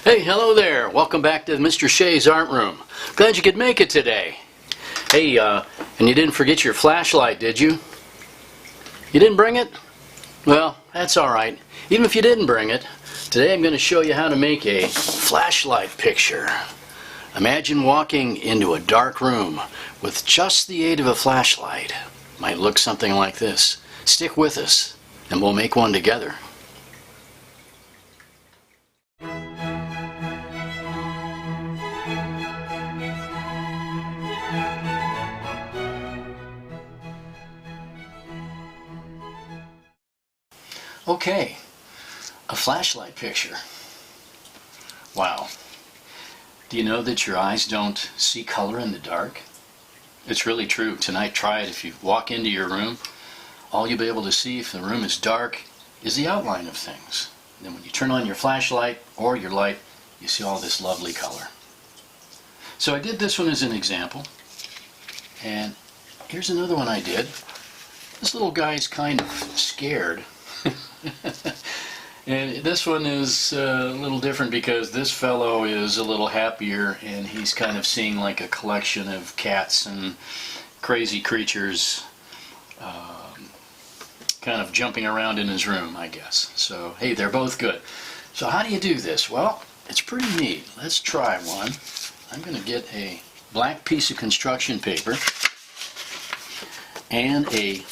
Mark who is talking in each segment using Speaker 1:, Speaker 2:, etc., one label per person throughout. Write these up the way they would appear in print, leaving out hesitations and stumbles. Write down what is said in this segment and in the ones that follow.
Speaker 1: Hey, hello there. Welcome back to Mr. Shay's Art Room. Glad you could make it today. Hey, and you didn't forget your flashlight, did you? You didn't bring it? Well, that's alright. Even if you didn't bring it, today I'm going to show you how to make a flashlight picture. Imagine walking into a dark room with just the aid of a flashlight. Might look something like this. Stick with us, and we'll make one together. Okay, a flashlight picture. Wow. Do you know that your eyes don't see color in the dark? It's really true. Tonight, try it. If you walk into your room, all you'll be able to see if the room is dark is the outline of things. Then when you turn on your flashlight or your light, you see all this lovely color. So I did this one as an example. And here's another one I did. This little guy's kind of scared. And this one is a little different because this fellow is a little happier and he's kind of seeing like a collection of cats and crazy creatures kind of jumping around in his room, I guess. So hey, they're both good. So how do you do this? Well, it's pretty neat. Let's try one. I'm going to get a black piece of construction paper and a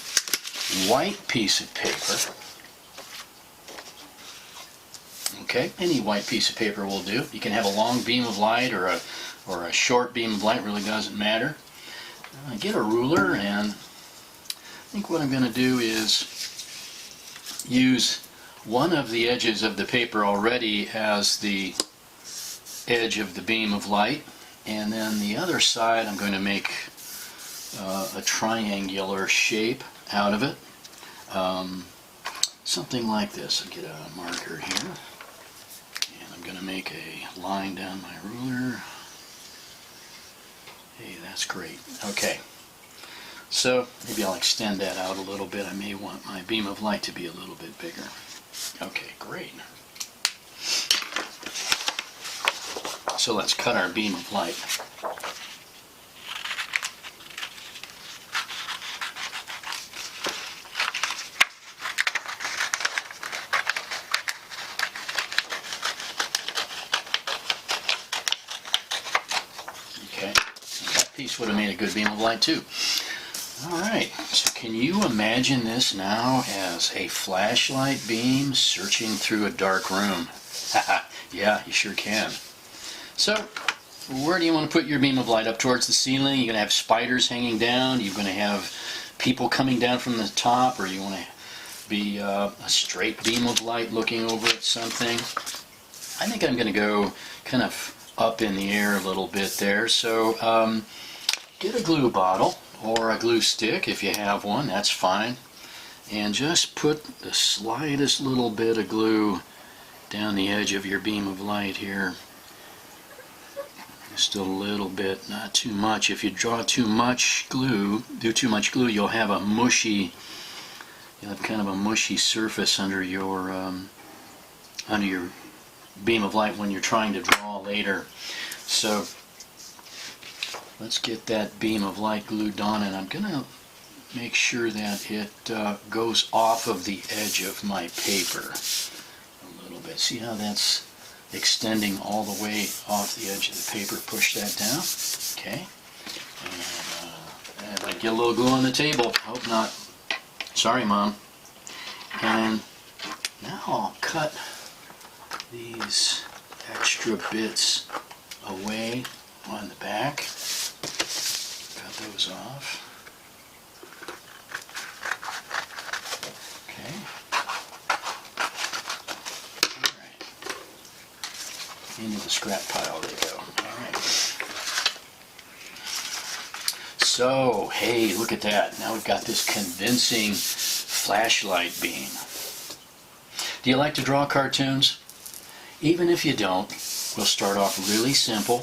Speaker 1: white piece of paper. Okay, any white piece of paper will do. You can have a long beam of light or a short beam of light, really doesn't matter. Get a ruler, and I think what I'm going to do is use one of the edges of the paper already as the edge of the beam of light, and then the other side I'm going to make a triangular shape out of it. Something like this. I'll get a marker here. I'm going to make a line down my ruler. Hey, that's great. Okay, so maybe I'll extend that out a little bit. I may want my beam of light to be a little bit bigger. Okay, great. So let's cut our beam of light. Piece would have made a good beam of light too. Alright, so can you imagine this now as a flashlight beam searching through a dark room? Yeah, you sure can. So, where do you want to put your beam of light? Up towards the ceiling? You're going to have spiders hanging down? You're going to have people coming down from the top? Or you want to be a straight beam of light looking over at something? I think I'm going to go kind of up in the air a little bit there. So get a glue bottle or a glue stick if you have one, that's fine, and just put the slightest little bit of glue down the edge of your beam of light here. Just a little bit, not too much. If you draw too much glue, you'll have a mushy, kind of a mushy surface under your beam of light when you're trying to draw later. So let's get that beam of light glued on, and I'm going to make sure that it goes off of the edge of my paper a little bit. See how that's extending all the way off the edge of the paper? Push that down. Okay. And I might get a little glue on the table. Hope not. Sorry, Mom. And now I'll cut these extra bits away on the back. Cut those off. Okay. Alright. Into the scrap pile they go. Alright. So, hey, look at that. Now we've got this convincing flashlight beam. Do you like to draw cartoons? Even if you don't, we'll start off really simple.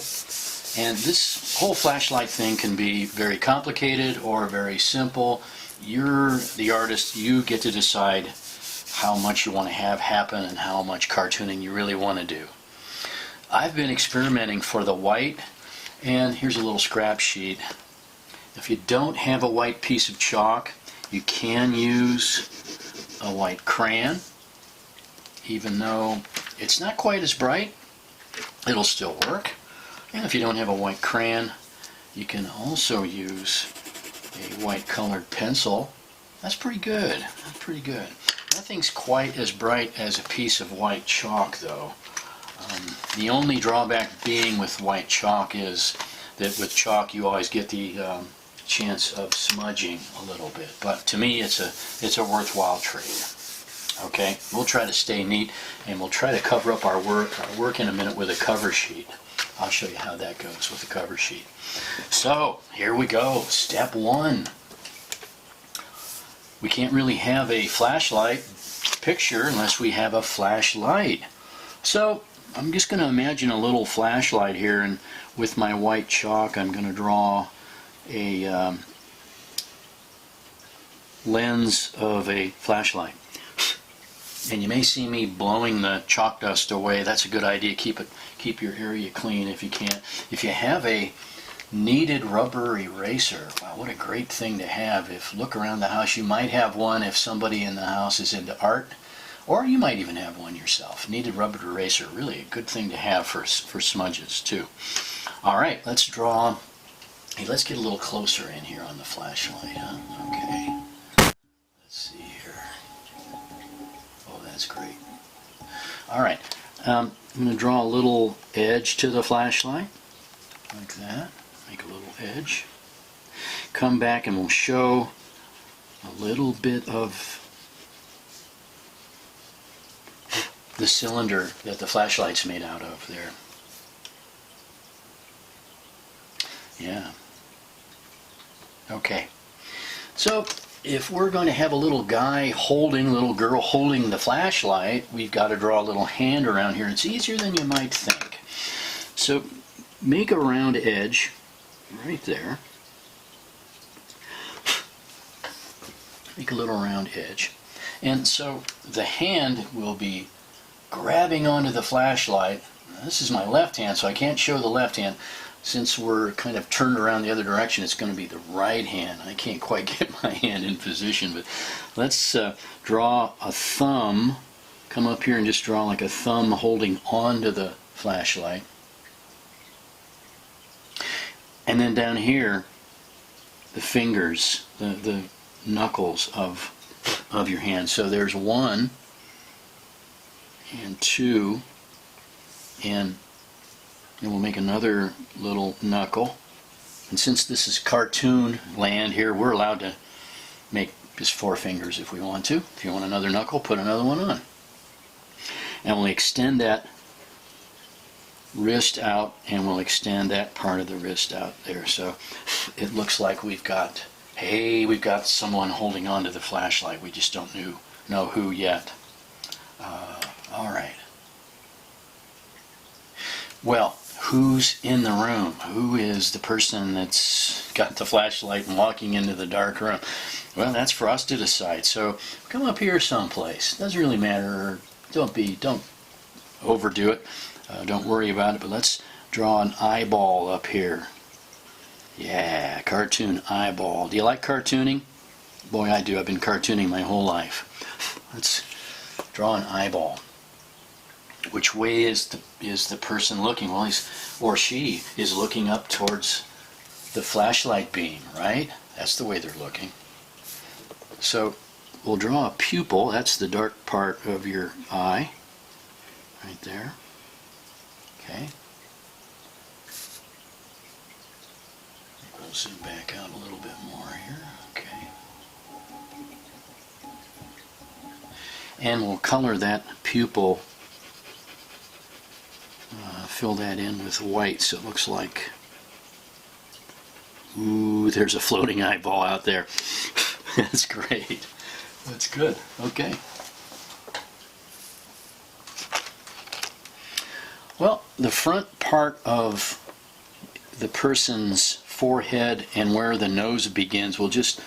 Speaker 1: And this whole flashlight thing can be very complicated or very simple. You're the artist, you get to decide how much you want to have happen and how much cartooning you really want to do. I've been experimenting for the white, and here's a little scrap sheet. If you don't have a white piece of chalk, you can use a white crayon. Even though it's not quite as bright, it'll still work. And if you don't have a white crayon, you can also use a white colored pencil. That's pretty good. That's pretty good. Nothing's quite as bright as a piece of white chalk, though. The only drawback being with white chalk is that with chalk you always get the chance of smudging a little bit. But to me, it's a worthwhile trade. Okay, we'll try to stay neat, and we'll try to cover up our work in a minute with a cover sheet. I'll show you how that goes with the cover sheet. So here we go. Step one. We can't really have a flashlight picture unless we have a flashlight. So I'm just going to imagine a little flashlight here, and with my white chalk I'm going to draw a lens of a flashlight. And you may see me blowing the chalk dust away. That's a good idea. Keep your area clean if you can. If you have a kneaded rubber eraser, wow, what a great thing to have. If look around the house, you might have one if somebody in the house is into art, or you might even have one yourself. Kneaded rubber eraser, really a good thing to have for smudges too. All right, let's draw. Hey, let's get a little closer in here on the flashlight, huh? Okay. Let's see here. Oh, that's great. All right. I'm going to draw a little edge to the flashlight, like that. Make a little edge. Come back and we'll show a little bit of the cylinder that the flashlight's made out of there. Yeah. Okay. So if we're going to have a little little girl holding the flashlight, we've got to draw a little hand around here. It's easier than you might think. So make a round edge right there. Make a little round edge. And so the hand will be grabbing onto the flashlight. Now, this is my left hand, so I can't show the left hand. Since we're kind of turned around the other direction, it's going to be the right hand. I can't quite get my hand in position, but let's draw a thumb. Come up here and just draw like a thumb holding onto the flashlight. And then down here, the fingers, the knuckles of your hand. So there's 1 and 2, and we'll make another little knuckle. And since this is cartoon land here, we're allowed to make just 4 fingers if we want to. If you want another knuckle, put another one on. And we'll extend that wrist out, and we'll extend that part of the wrist out there. So it looks like we've got someone holding on to the flashlight. We just don't know who yet. All right. Well, who's in the room? Who is the person that's got the flashlight and walking into the dark room? Well, that's for us to decide. So come up here someplace. Doesn't really matter. Don't overdo it. Don't worry about it. But let's draw an eyeball up here. Yeah, cartoon eyeball. Do you like cartooning? Boy, I do. I've been cartooning my whole life. Let's draw an eyeball. Which way is the person looking? Well, or she is looking up towards the flashlight beam, right? That's the way they're looking. So we'll draw a pupil. That's the dark part of your eye, right there. Okay. We'll zoom back out a little bit more here. Okay. And we'll color that pupil. Fill that in with white so it looks like, ooh, there's a floating eyeball out there. That's great. That's good. Okay. Well, the front part of the person's forehead and where the nose begins, we'll just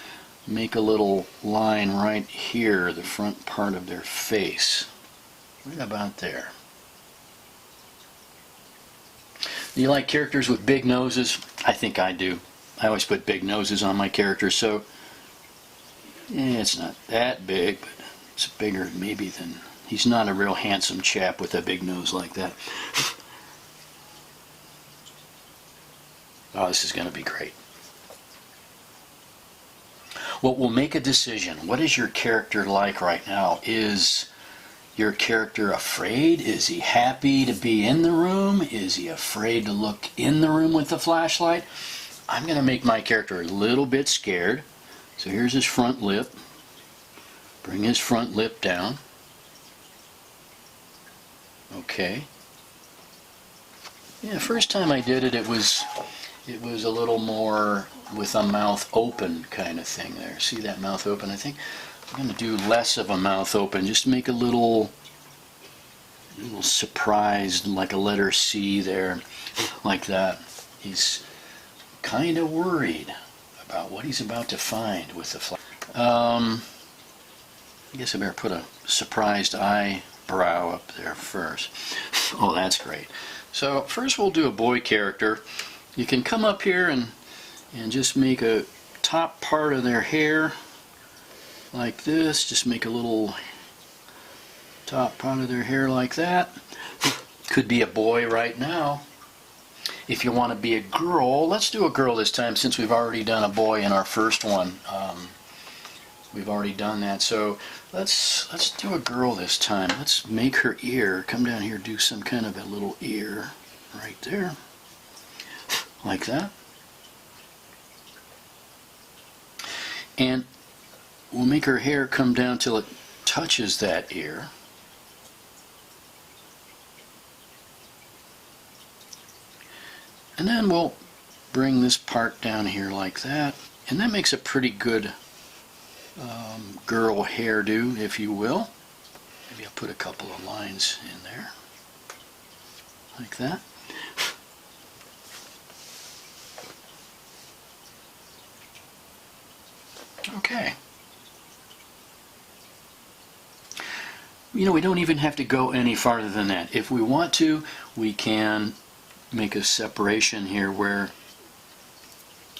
Speaker 1: make a little line right here, the front part of their face. Right about there. Do you like characters with big noses? I think I do. I always put big noses on my characters, so it's not that big, but it's bigger maybe than... He's not a real handsome chap with a big nose like that. Oh, this is going to be great. Well, we'll make a decision. What is your character like right now? Is your character afraid? Is he happy to be in the room? Is he afraid to look in the room with the flashlight? I'm going to make my character a little bit scared. So here's his front lip. Bring his front lip down. Okay. Yeah, first time I did it, it was a little more with a mouth open kind of thing there. See that mouth open? I think I'm going to do less of a mouth open, just make a little surprised, like a letter C there, like that. He's kind of worried about what he's about to find with the fly. I guess I better put a surprised eyebrow up there first. Oh, that's great. So first we'll do a boy character. You can come up here and just make a top part of their hair like this. Just make a little top part of their hair like that. Could be a boy right now. If you want to be a girl, let's do a girl this time since we've already done a boy in our first one. We've already done that, so let's do a girl this time. Let's make her ear, come down here, do some kind of a little ear right there, like that. And we'll make her hair come down till it touches that ear. And then we'll bring this part down here like that, and that makes a pretty good girl hairdo, if you will. Maybe I'll put a couple of lines in there, like that. Okay. You know, we don't even have to go any farther than that. If we want to, we can make a separation here where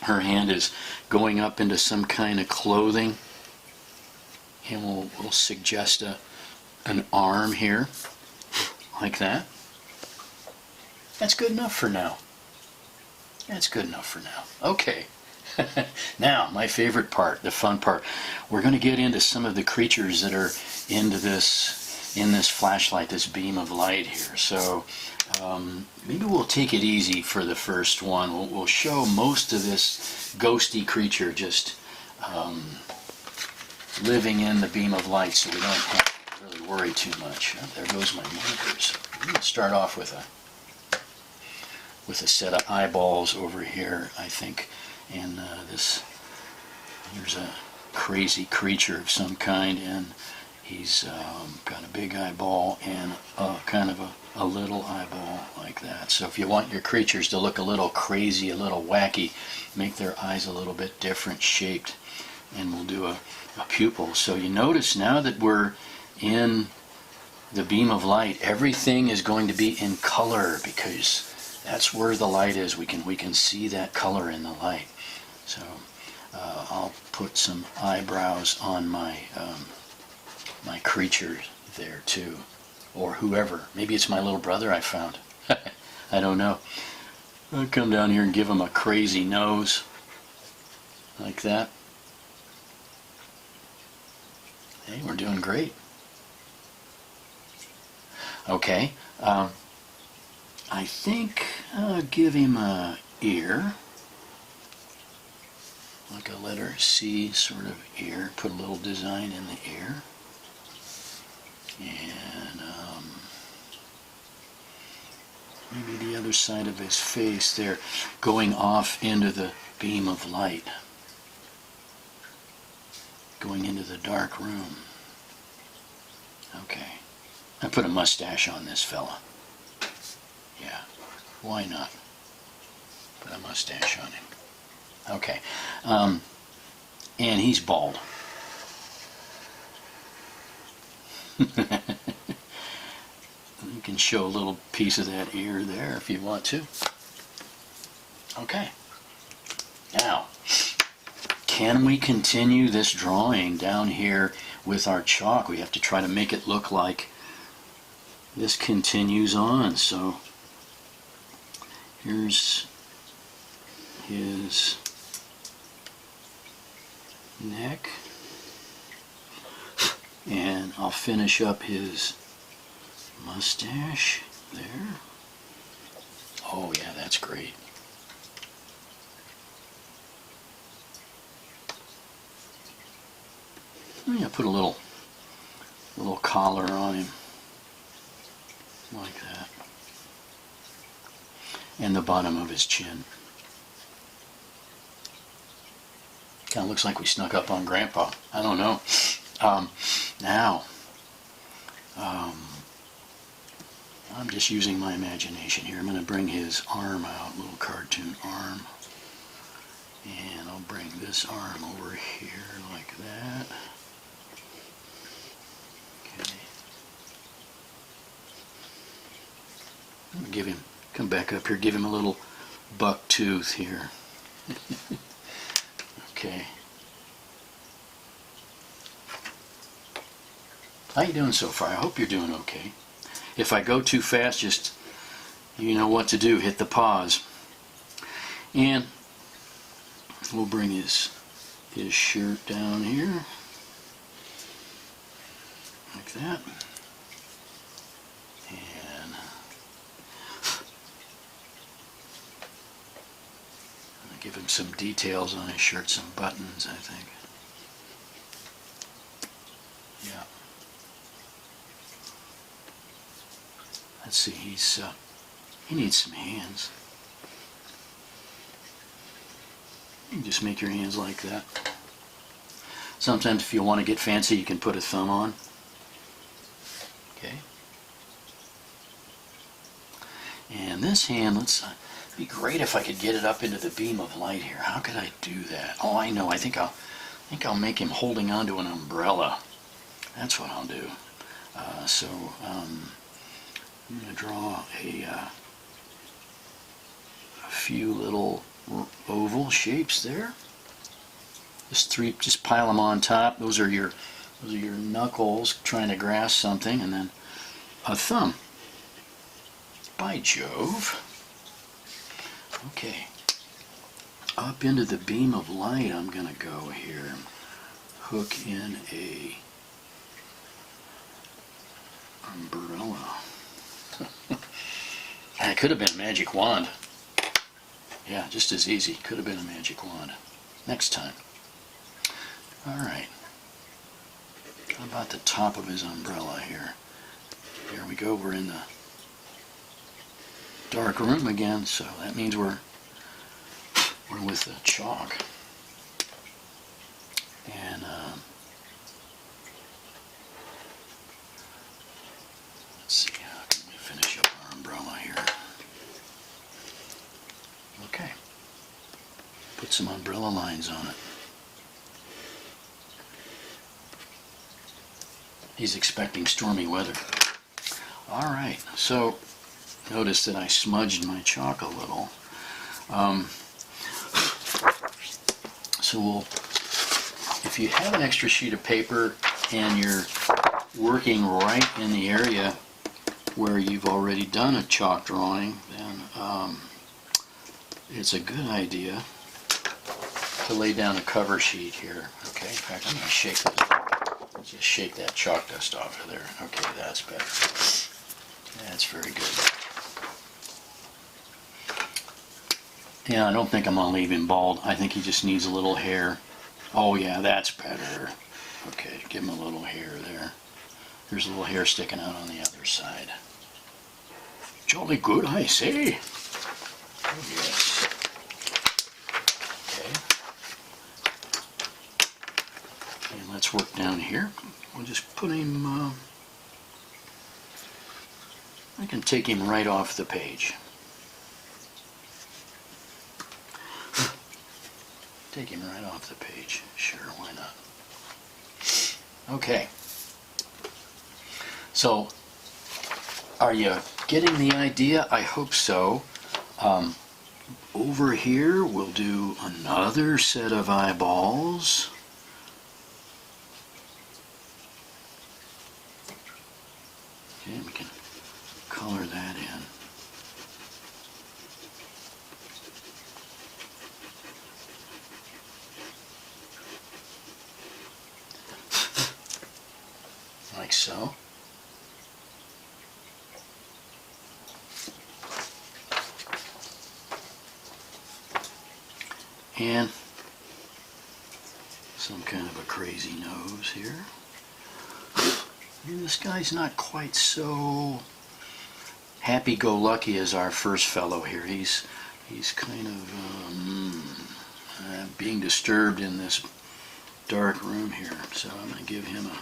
Speaker 1: her hand is going up into some kind of clothing, and we'll suggest an arm here, like that. That's good enough for now. That's good enough for now. Okay. Now, my favorite part, the fun part. We're going to get into some of the creatures that are in this flashlight, this beam of light here. So maybe we'll take it easy for the first one. We'll show most of this ghosty creature just living in the beam of light, so we don't have to really worry too much. Oh, there goes my markers. I'm going to start off with a set of eyeballs over here, I think. And here's a crazy creature of some kind, and he's got a big eyeball and kind of a little eyeball like that. So if you want your creatures to look a little crazy, a little wacky, make their eyes a little bit different shaped, and we'll do a pupil. So you notice now that we're in the beam of light, everything is going to be in color because that's where the light is. We can see that color in the light. So I'll put some eyebrows on my my creature there too, or whoever. Maybe it's my little brother I found. I don't know. I'll come down here and give him a crazy nose like that. Hey, we're doing great. Okay. I think I'll give him a ear, like a letter C sort of ear. Put a little design in the ear. And maybe the other side of his face there, going off into the beam of light, going into the dark room. Okay. I put a mustache on this fella. Yeah, why not? Put a mustache on him. Okay. And he's bald. You can show a little piece of that ear there if you want to. Okay. Now, can we continue this drawing down here with our chalk? We have to try to make it look like this continues on. So here's his neck, and I'll finish up his mustache there. Oh yeah, that's great. I'm gonna put a little collar on him like that, and the bottom of his chin. Kind of looks like we snuck up on Grandpa. I don't know. Now, I'm just using my imagination here. I'm going to bring his arm out, little cartoon arm. And I'll bring this arm over here like that. Okay. I'm going to give him, come back up here, give him a little buck tooth here. Okay. How you doing so far? I hope you're doing okay. If I go too fast, just, you know what to do. Hit the pause. And we'll bring his shirt down here. Like that. And I'll give him some details on his shirt, some buttons, I think. Yeah. Let's see, he needs some hands. You can just make your hands like that. Sometimes if you want to get fancy, you can put a thumb on. Okay. And this hand, it'd be great if I could get it up into the beam of light here. How could I do that? Oh, I know. I think I'll make him holding onto an umbrella. That's what I'll do. I'm going to draw a few little oval shapes there. Just pile them on top. Those are your knuckles trying to grasp something, and then a thumb. By Jove. Okay. Up into the beam of light, I'm going to go here. Hook in a umbrella. It could have been a magic wand. Yeah, just as easy. Could have been a magic wand. Next time. Alright. How about the top of his umbrella here? Here we go. We're in the dark room again, so that means we're with the chalk. And let's see, how can we finish up our umbrella here? Okay. Put some umbrella lines on it. He's expecting stormy weather. Alright, so notice that I smudged my chalk a little. So if you have an extra sheet of paper and you're working right in the area where you've already done a chalk drawing, then it's a good idea to lay down a cover sheet here. Okay, in fact, I'm going to shake this. Just shake that chalk dust off of there. Okay, that's better. That's very good. Yeah, I don't think I'm going to leave him bald. I think he just needs a little hair. Oh yeah, that's better. Okay, give him a little hair there. There's a little hair sticking out on the other side. Jolly good, I say. Oh yes. Okay. And let's work down here. We'll just put him, I can take him right off the page. Take him right off the page. Sure, why not? Okay. So, are you getting the idea? I hope so. Over here, we'll do another set of eyeballs. Okay, we can color that in. Like so. And some kind of a crazy nose here. And this guy's not quite so happy-go-lucky as our first fellow here. He's kind of being disturbed in this dark room here. So I'm going to give him a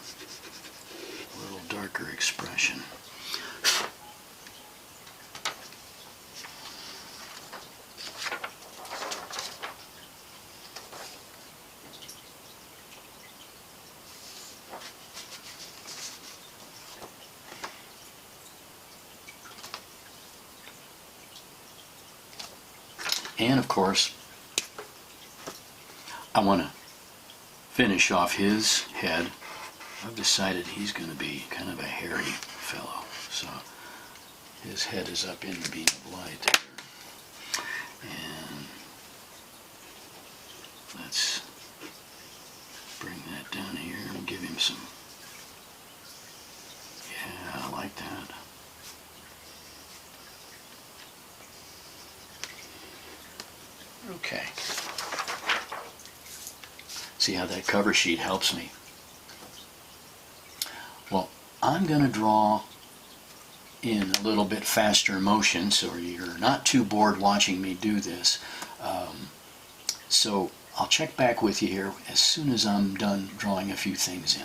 Speaker 1: little darker expression. And of course, I want to finish off his head. I've decided he's going to be kind of a hairy fellow. So his head is up in the beam of light there. And let's bring that down here and give him some, yeah, I like that. Okay. See how that cover sheet helps me? Well, I'm going to draw in a little bit faster motion so you're not too bored watching me do this. So I'll check back with you here as soon as I'm done drawing a few things in.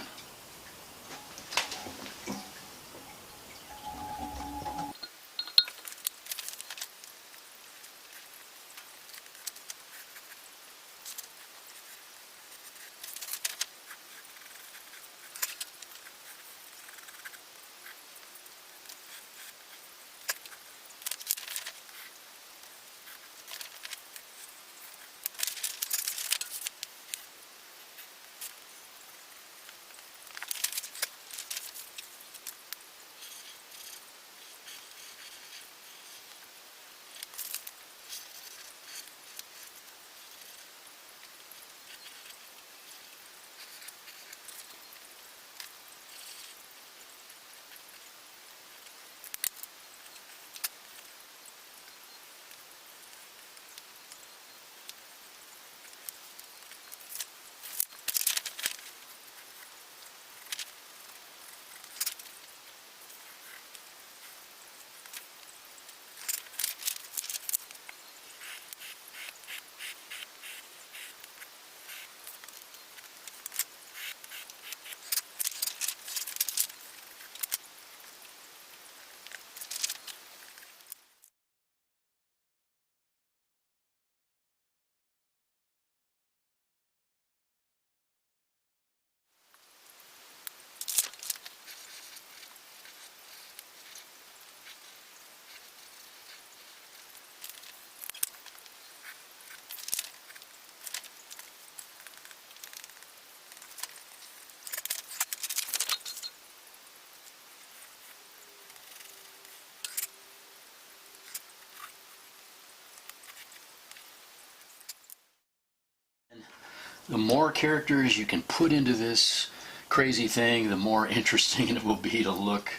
Speaker 1: The more characters you can put into this crazy thing, the more interesting it will be to look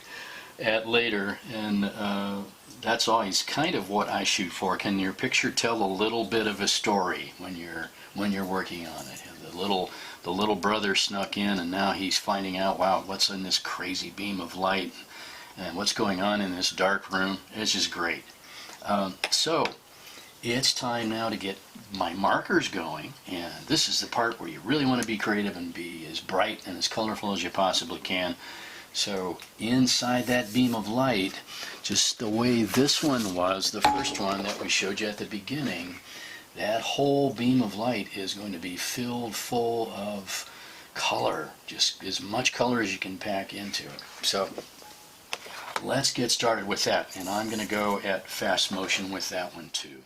Speaker 1: at later. And that's always kind of what I shoot for. Can your picture tell a little bit of a story when you're working on it? The little brother snuck in, and now he's finding out, wow, what's in this crazy beam of light, and what's going on in this dark room. It's just great. So it's time now to get my markers going, and this is the part where you really want to be creative and be as bright and as colorful as you possibly can. So inside that beam of light, just the way this one was, the first one that we showed you at the beginning, that whole beam of light is going to be filled full of color, just as much color as you can pack into it. So let's get started with that, and I'm going to go at fast motion with that one too.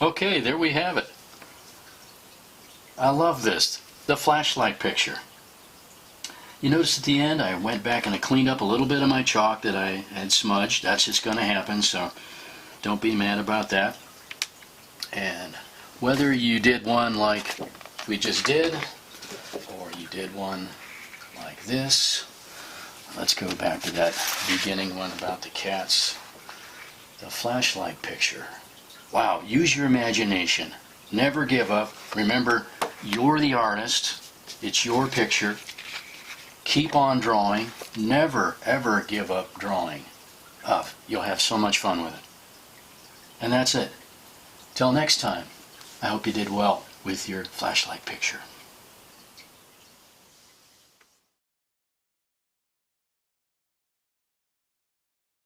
Speaker 1: Okay, there we have it. I love this, the flashlight picture. You notice at the end I went back and I cleaned up a little bit of my chalk that I had smudged. That's just going to happen, so don't be mad about that. And whether you did one like we just did, or you did one like this, let's go back to that beginning one about the cats. The flashlight picture. Wow, use your imagination. Never give up. Remember, you're the artist. It's your picture. Keep on drawing. Never, ever give up drawing. You'll have so much fun with it. And that's it. Till next time, I hope you did well with your flashlight picture.